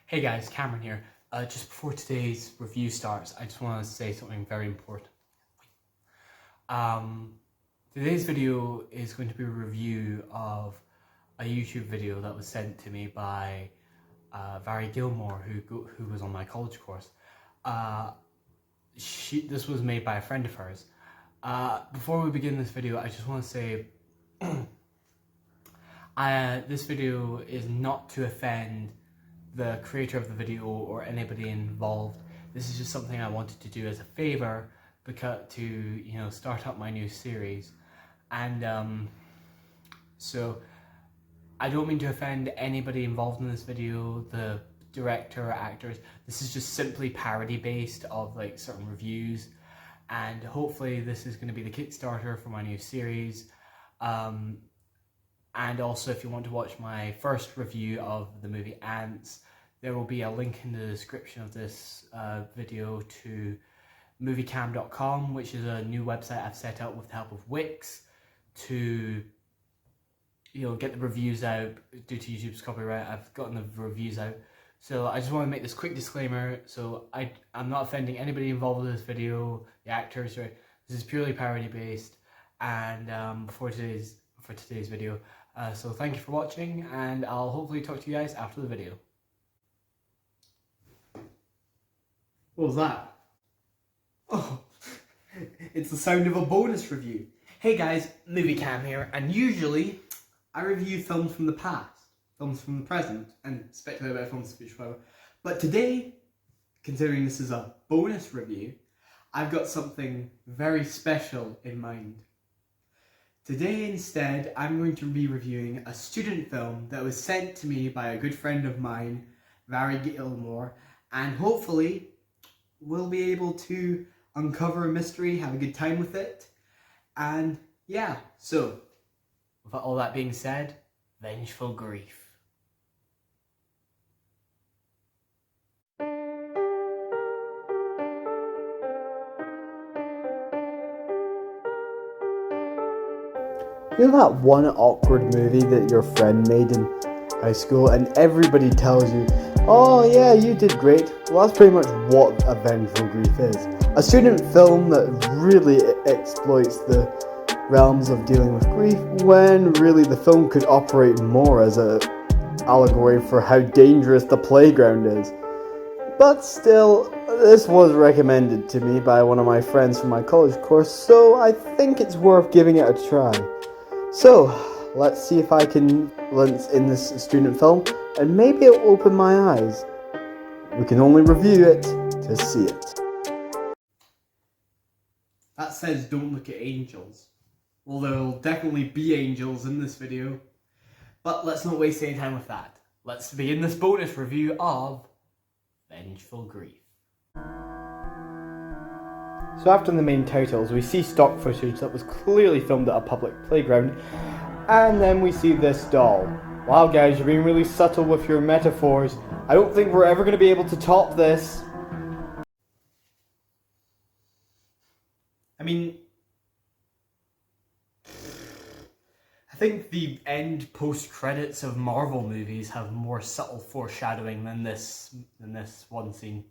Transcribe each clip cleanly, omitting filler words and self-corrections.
Hey guys, Cameron here. Just before today's review starts, I just want to say something very important. Today's video is going to be a review of a YouTube video that was sent to me by Vary Gilmore, who was on my college course. This was made by a friend of hers. Before we begin this video, I just want to say this video is not to offend the creator of the video or anybody involved. This is just something I wanted to do as a favor because to start up my new series, and so I don't mean to offend anybody involved in this video, the director or actors. This is just simply parody based of like certain reviews, and hopefully this is going to be the Kickstarter for my new series. And also, if you want to watch my first review of the movie Ants, there will be a link in the description of this video to moviecam.com, which is a new website I've set up with the help of Wix to get the reviews out. Due to YouTube's copyright, I've gotten the reviews out. So I just want to make this quick disclaimer. So I'm not offending anybody involved with this video, the actors, right? This is purely parody based, and for today's video. So thank you for watching, and I'll hopefully talk to you guys after the video. What was that? Oh, it's the sound of a bonus review. Hey guys, Movie Cam here, and usually I review films from the past, films from the present, and speculate about films from the future, whatever. But today, considering this is a bonus review, I've got something very special in mind. Today instead, I'm going to be reviewing a student film that was sent to me by a good friend of mine, Vary Gilmore, and hopefully we'll be able to uncover a mystery, have a good time with it, and yeah, so with all that being said, Vengeful Greif. You know that one awkward movie that your friend made in high school and everybody tells you, oh yeah, you did great? Well, that's pretty much what a Vengeful Greif is. A student film that really exploits the realms of dealing with grief, when really the film could operate more as an allegory for how dangerous the playground is. But still, this was recommended to me by one of my friends from my college course, so I think it's worth giving it a try. So, let's see if I can lens in this student film, and maybe it'll open my eyes. We can only review it to see it. That says don't look at angels. Well, there'll definitely be angels in this video. But let's not waste any time with that. Let's begin this bonus review of Vengeful Greif. So after the main titles, we see stock footage that was clearly filmed at a public playground, and then we see this doll. Wow guys, you're being really subtle with your metaphors. I don't think we're ever going to be able to top this. I mean, I think the end post-credits of Marvel movies have more subtle foreshadowing than this one scene.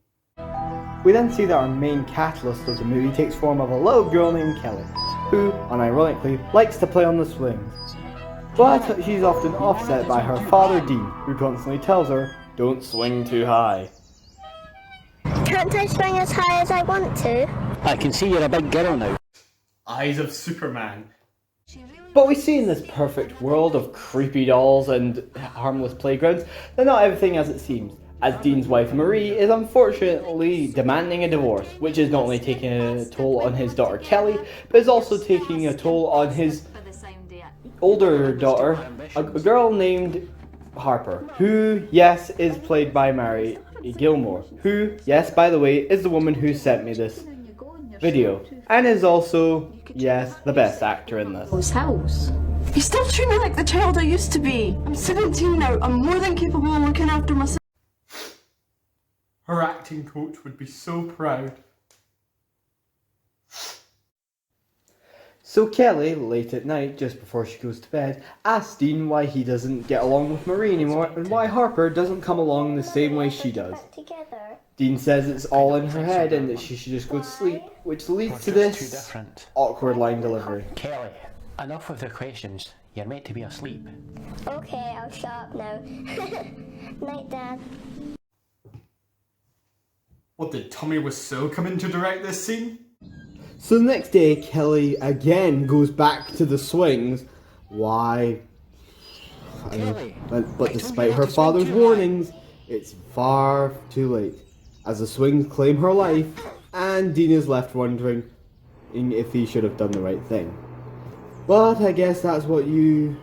We then see that our main catalyst of the movie takes form of a little girl named Kelly, who, unironically, likes to play on the swings. But she's often offset by her father Dean, who constantly tells her, don't swing too high. Can't I swing as high as I want to? I can see you're a big girl now. Eyes of Superman. But we see in this perfect world of creepy dolls and harmless playgrounds that not everything as it seems, as Dean's wife Marie is unfortunately demanding a divorce, which is not only taking a toll on his daughter Kelly, but is also taking a toll on his older daughter, a girl named Harper, who, yes, is played by Vary Gilmore, who, yes, by the way, is the woman who sent me this video, and is also, yes, the best actor in this. House. You still treat me like the child I used to be. I'm 17 now. I'm more than capable of looking after myself. Her acting coach would be so proud. So Kelly, late at night, just before she goes to bed, asks Dean why he doesn't get along with Marie anymore and why Harper doesn't come along the same way she does. Dean says it's all in her head and that she should just go to sleep, which leads to this awkward line delivery. Kelly, enough of the questions. You're meant to be asleep. Okay, I'll shut up now. Night, Dad. What, did Tommy Wiseau come in to direct this scene? So the next day, Kelly again goes back to the swings. Why? I don't know. But despite her father's warnings, it's far too late, as the swings claim her life, and Dean is left wondering if he should have done the right thing. But I guess that's what you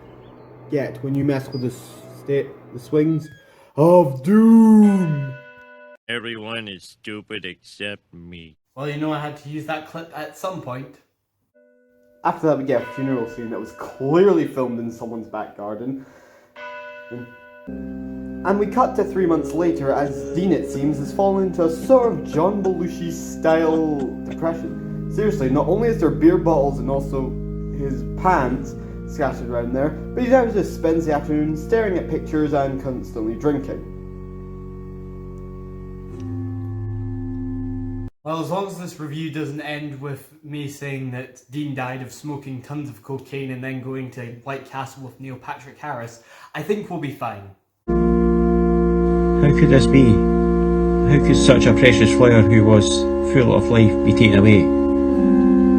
get when you mess with the swings of doom. Everyone is stupid except me. Well, you know I had to use that clip at some point. After that, we get a funeral scene that was clearly filmed in someone's back garden. And we cut to 3 months later as Dean, it seems, has fallen into a sort of John Belushi-style depression. Seriously, not only is there beer bottles and also his pants scattered around there, but he now just spends the afternoon staring at pictures and constantly drinking. Well, as long as this review doesn't end with me saying that Dean died of smoking tons of cocaine and then going to White Castle with Neil Patrick Harris, I think we'll be fine. How could this be? How could such a precious flower who was full of life be taken away?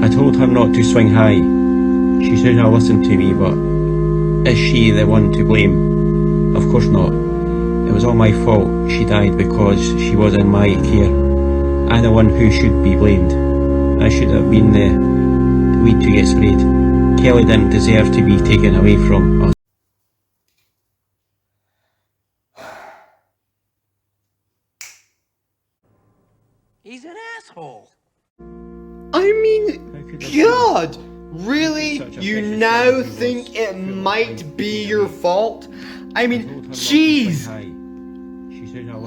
I told her not to swing high. She should have listened to me, but is she the one to blame? Of course not. It was all my fault she died because she was in my care. I'm the one who should be blamed. I should have been the weed to get sprayed. Kelly didn't deserve to be taken away from us. He's an asshole. I mean, God! Really? You now think it might be your fault? I mean, jeez!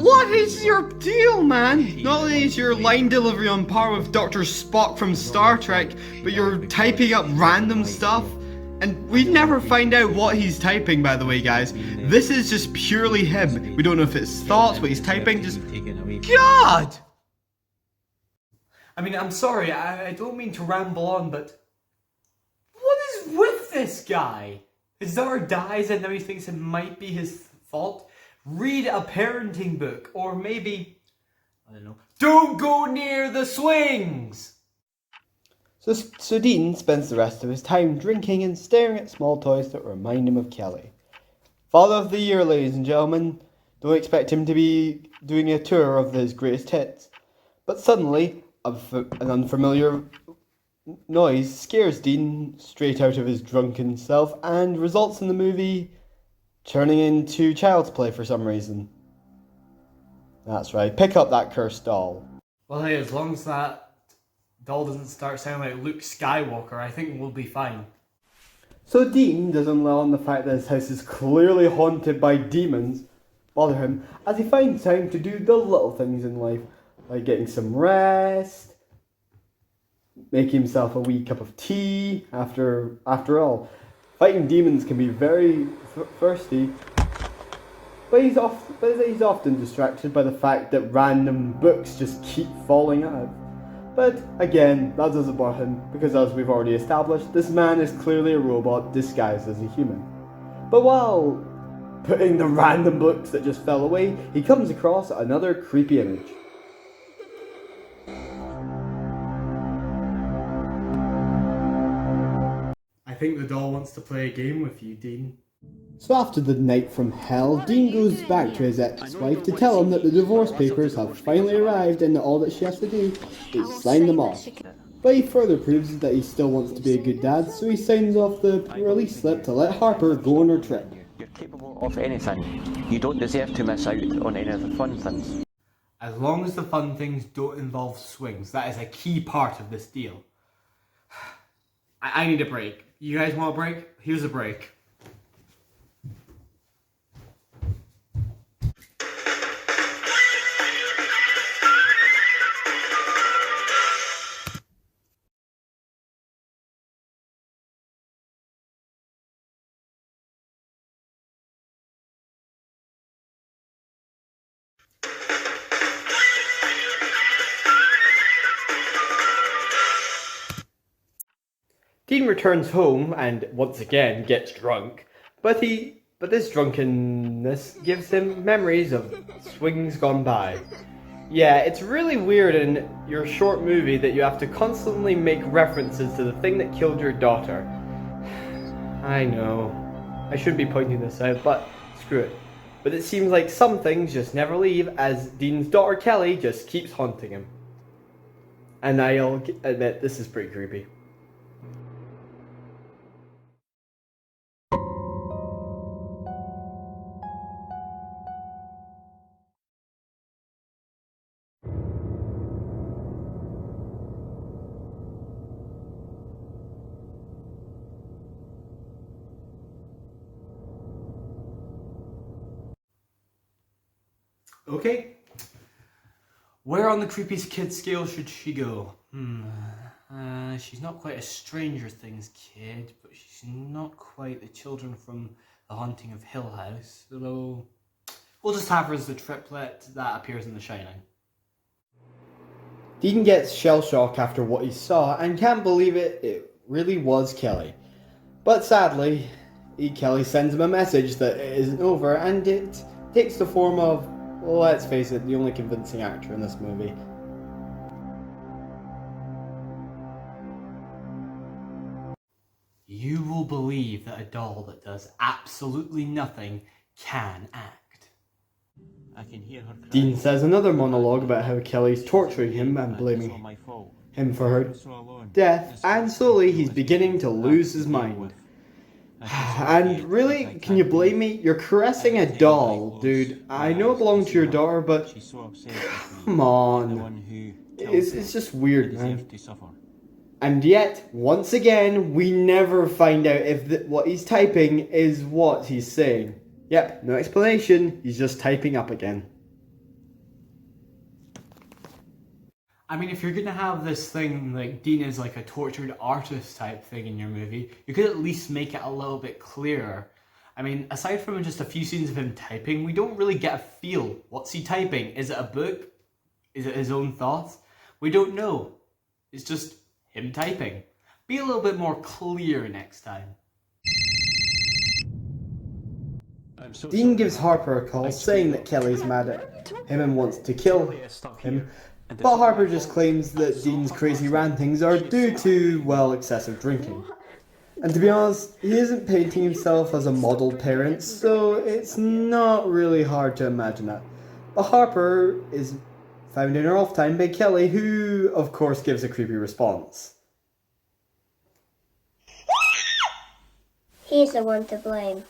What is your deal, man? Not only is your line delivery on par with Dr. Spock from Star Trek, but you're typing up random stuff. And we never find out what he's typing, by the way, guys. This is just purely him. We don't know if it's thoughts, what he's typing, just... God! I mean, I'm sorry, I don't mean to ramble on, but... what is with this guy? His daughter dies and now he thinks it might be his fault? Read a parenting book, or maybe, I don't know, don't go near the swings! So Dean spends the rest of his time drinking and staring at small toys that remind him of Kelly. Father of the Year, ladies and gentlemen. Don't expect him to be doing a tour of his greatest hits. But suddenly, an unfamiliar noise scares Dean straight out of his drunken self and results in the movie turning into Child's Play for some reason. That's right, pick up that cursed doll. Well, hey, as long as that doll doesn't start sounding like Luke Skywalker, I think we'll be fine. So Dean doesn't allow on the fact that his house is clearly haunted by demons bother him, as he finds time to do the little things in life, like getting some rest, making himself a wee cup of tea. After all, fighting demons can be very thirsty, but he's often distracted by the fact that random books just keep falling out. But again, that doesn't bother him, because as we've already established, this man is clearly a robot disguised as a human. But while putting the random books that just fell away, he comes across another creepy image. I think the doll wants to play a game with you, Dean. So after the night from hell, Dean goes back to his ex-wife to tell him that the divorce papers have finally arrived and that all that she has to do is sign them off. But he further proves that he still wants to be a good dad, so he signs off the release slip to let Harper go on her trip. You're capable of anything. You don't deserve to miss out on any of the fun things. As long as the fun things don't involve swings, that is a key part of this deal. I need a break. You guys want a break? Here's a break. Dean returns home and once again gets drunk, but this drunkenness gives him memories of swings gone by. Yeah, it's really weird in your short movie that you have to constantly make references to the thing that killed your daughter. I know, I shouldn't be pointing this out, but screw it. But it seems like some things just never leave, as Dean's daughter Kelly just keeps haunting him. And I'll admit, this is pretty creepy. Okay. Where on the creepiest kid scale should she go? She's not quite a Stranger Things kid, but she's not quite the children from The Haunting of Hill House, although we'll just have her as the triplet that appears in The Shining. Dean gets shell shock after what he saw and can't believe it really was Kelly. But sadly, Kelly sends him a message that it isn't over, and it takes the form of, well, let's face it, the only convincing actor in this movie. You will believe that a doll that does absolutely nothing can act. I can hear her crying. Dean says another monologue about how Kelly's torturing him and It's blaming all my fault. him for her I'm so alone. death, and slowly he's beginning to lose his mind. And really, can you blame me? You're caressing a doll, dude. I know it belonged to your daughter, but She's so upset with me. come The on. one who It's just weird, man. deserved to suffer. And yet, once again, we never find out if what he's typing is what he's saying. Yep, no explanation, he's just typing up again. I mean, if you're gonna have this thing like Dean is like a tortured artist type thing in your movie, you could at least make it a little bit clearer. I mean, aside from just a few scenes of him typing, we don't really get a feel. What's he typing? Is it a book? Is it his own thoughts? We don't know. It's just him typing. Be a little bit more clear next time. Dean gives Harper a call saying that Kelly's mad at him and wants to kill him, but Harper just claims that Dean's crazy rantings are due to, well, excessive drinking. And to be honest, he isn't painting himself as a model parent, so it's not really hard to imagine that. But Harper is found in her off time by Kelly, who, of course, gives a creepy response. He's the one to blame.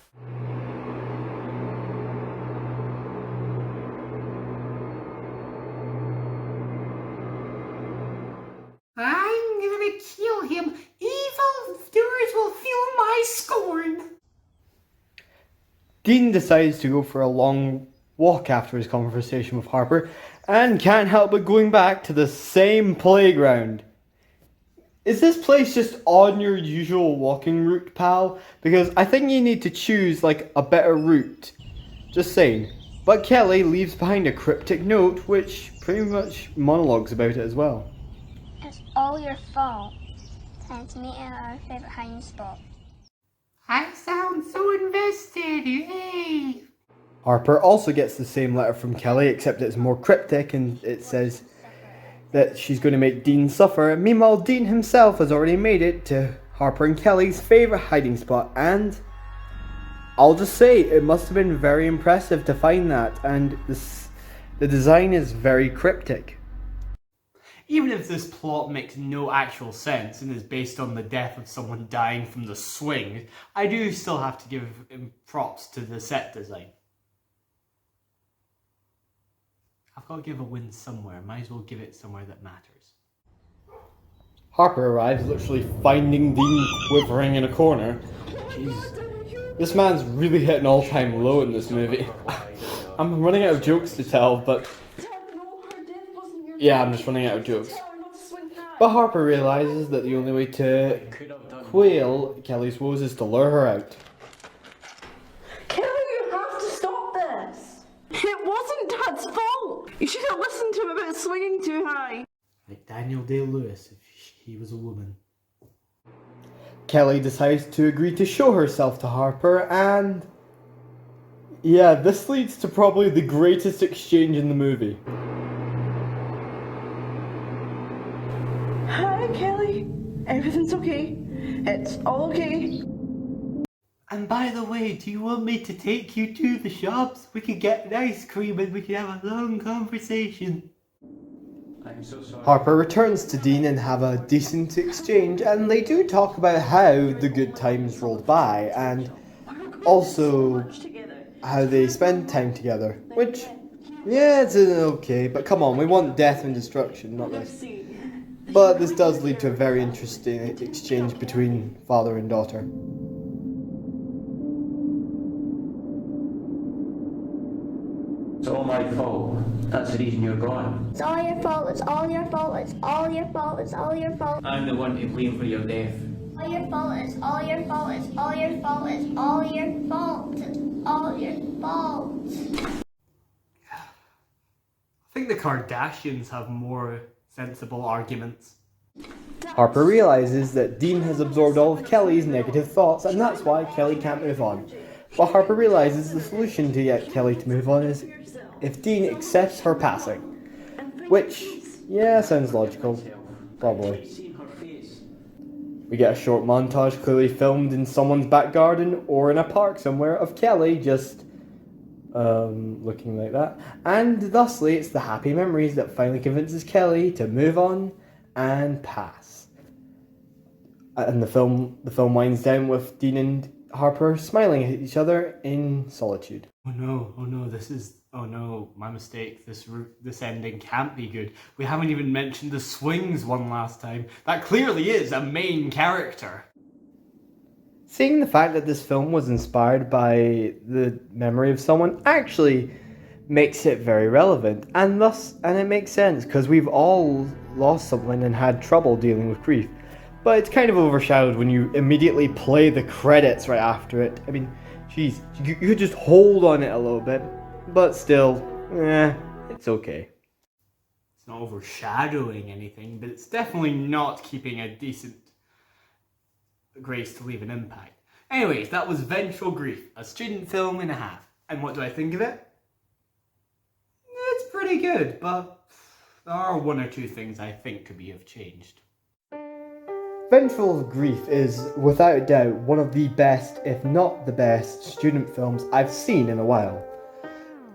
I'm gonna kill him. Evil doers will feel my scorn. Dean decides to go for a long walk after his conversation with Harper, and can't help but going back to the same playground. Is this place just on your usual walking route, pal? Because I think you need to choose, like, a better route. Just saying. But Kelly leaves behind a cryptic note, which pretty much monologues about it as well. It's all your fault. Time to meet at our favorite hiding spot. I sound so invested, yay! Harper also gets the same letter from Kelly, except it's more cryptic, and it says that she's going to make Dean suffer. Meanwhile, Dean himself has already made it to Harper and Kelly's favourite hiding spot, and I'll just say, it must have been very impressive to find that, and the design is very cryptic. Even if this plot makes no actual sense and is based on the death of someone dying from the swing, I do still have to give props to the set design. I've got to give a win somewhere. Might as well give it somewhere that matters. Harper arrives, literally finding Dean quivering in a corner. Jeez. This man's really hit an all-time low in this movie. I'm running out of jokes to tell, but yeah, I'm just running out of jokes. But Harper realizes that the only way to quail Kelly's woes is to lure her out. Kelly, you have to stop this. It wasn't Dad's fault. You should have listened to him about swinging too high. Like Daniel Day-Lewis if he was a woman. Kelly decides to agree to show herself to Harper, and yeah, this leads to probably the greatest exchange in the movie. Hi, Kelly. Everything's okay. It's all okay. And by the way, do you want me to take you to the shops? We could get an ice cream and we could have a long conversation. I'm so sorry. Harper returns to Dean and have a decent exchange, and they do talk about how the good times rolled by and also how they spend time together, which, yeah, it's okay, but come on, we want death and destruction, not this. But this does lead to a very interesting exchange between father and daughter. It's all my fault. That's the reason you're gone. It's all your fault, it's all your fault, it's all your fault, it's all your fault. I'm the one to blame for your death. All your fault, it's all your fault, it's all your fault, it's all your fault, it's all your fault. I think the Kardashians have more sensible arguments. Harper realizes that Dean has absorbed all of Kelly's negative thoughts, and that's why Kelly can't move on. But Harper realizes the solution to get Kelly to move on is if Dean accepts her passing. Which, yeah, sounds logical. Probably. We get a short montage clearly filmed in someone's back garden or in a park somewhere of Kelly just looking like that. And thusly, it's the happy memories that finally convinces Kelly to move on and pass. And the film winds down with Dean and Harper smiling at each other in solitude. Oh no, oh no, my mistake. This ending can't be good. We haven't even mentioned the swings one last time. That clearly is a main character. Seeing the fact that this film was inspired by the memory of someone actually makes it very relevant, and it makes sense because we've all lost someone and had trouble dealing with grief. But it's kind of overshadowed when you immediately play the credits right after it. I mean, geez, you could just hold on it a little bit, but still, it's okay. It's not overshadowing anything, but it's definitely not keeping a decent grace to leave an impact. Anyways, that was Vengeful Greif, a student film and a half. And what do I think of it? It's pretty good, but there are one or two things I think could be have changed. Vengeful Greif is, without a doubt, one of the best, if not the best, student films I've seen in a while.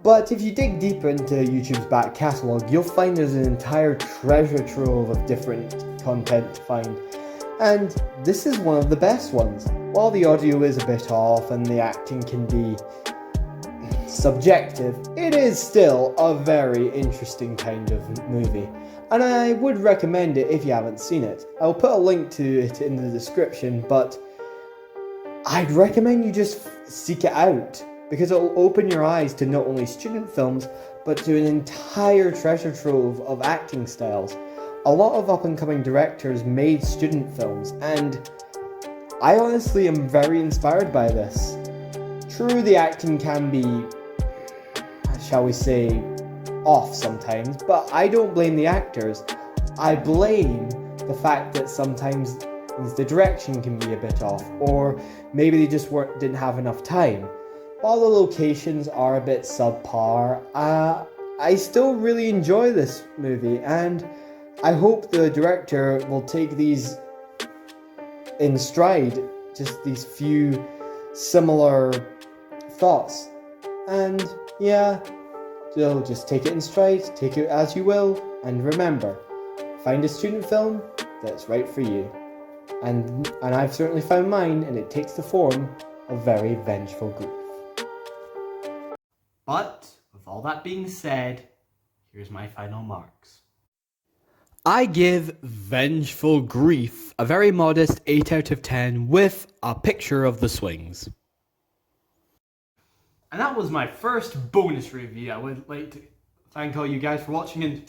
But if you dig deeper into YouTube's back catalogue, you'll find there's an entire treasure trove of different content to find. And this is one of the best ones. While the audio is a bit off and the acting can be subjective, it is still a very interesting kind of movie. And I would recommend it if you haven't seen it. I'll put a link to it in the description, but I'd recommend you just seek it out, because it'll open your eyes to not only student films, but to an entire treasure trove of acting styles. A lot of up-and-coming directors made student films, and I honestly am very inspired by this. True, the acting can be, shall we say, off sometimes, but I don't blame the actors. I blame the fact that sometimes the direction can be a bit off, or maybe they just didn't have enough time. While the locations are a bit subpar, I still really enjoy this movie, and I hope the director will take these in stride, just these few similar thoughts. And yeah, so just take it in stride, take it as you will, and remember, find a student film that's right for you. And I've certainly found mine, and it takes the form of very vengeful grief. But, with all that being said, here's my final marks. I give Vengeful Greif a very modest 8 out of 10 with a picture of the swings. And that was my first bonus review. I would like to thank all you guys for watching, and...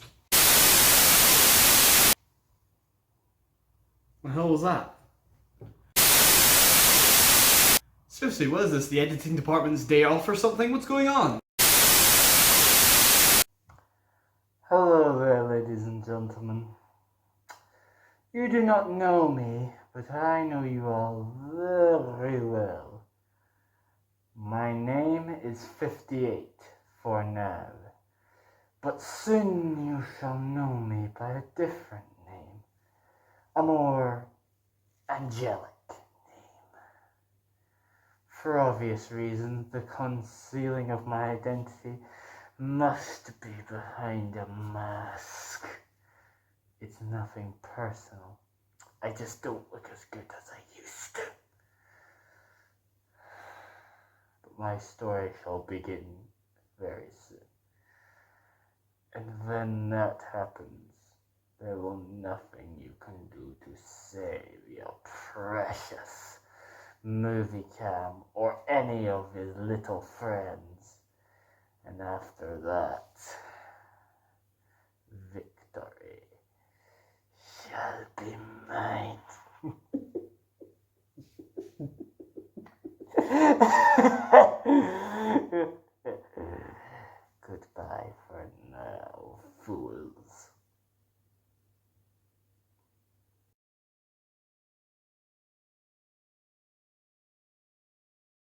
What the hell was that? Seriously, what is this? The editing department's day off or something? What's going on? Hello there, ladies and gentlemen. You do not know me, but I know you all very well. My name is 58 for now, but soon you shall know me by a different name, a more angelic name. For obvious reasons, the concealing of my identity must be behind a mask. It's nothing personal. I just don't look as good as I used to. But my story shall begin very soon. And when that happens, there will nothing you can do to save your precious movie cam or any of his little friends. And after that, victory shall be mine. Goodbye for now, fool.